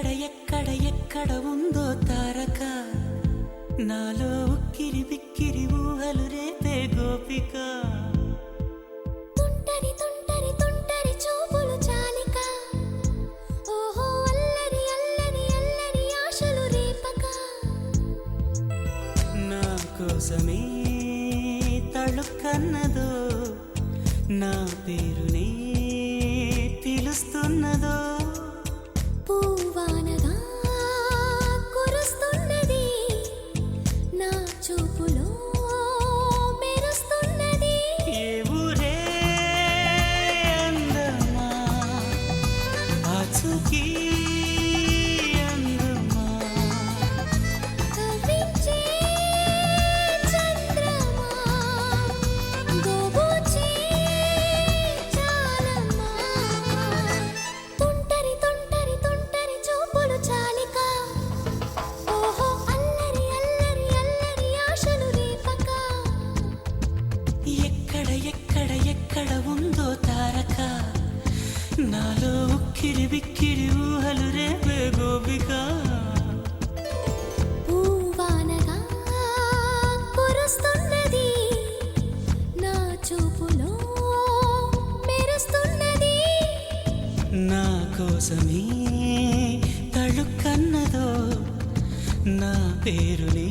ఎక్కడ ఉందో తారక నాలో ఉక్కిరి బిక్కిరి ఊహలు రేపే గోపిక తుంటరి తుంటరి తుంటరి చూపులు చాలిక ఓహో అల్లరి అల్లరి అల్లరి ఆశలు రేపక నా కోసమే తళుక్కన్నదో నా పేరునే పిలుస్తున్నదో పూవానగా కురుస్తున్నది నా చూపులో మెరుస్తున్నది ఏ ఊరే అందమా ఆచూకీ అందమా కవ్వించే చంద్రమా గోబూచే చాలమ్మా తుంటరి తుంటరి తుంటరి చూపులు చాలిక ఓహో అల్లరి అల్లరి అల్లరి ఆశలు రేపక ఎక్కడ ఉందో తారక నాలో ఉక్కిరి బిక్కిరి ఊహలు రేపే గోపిక పూవానగా కురుస్తున్నది నా చూపులో మెరుస్తున్నది నా కోసమే తళుక్కన్నదో నా పేరునే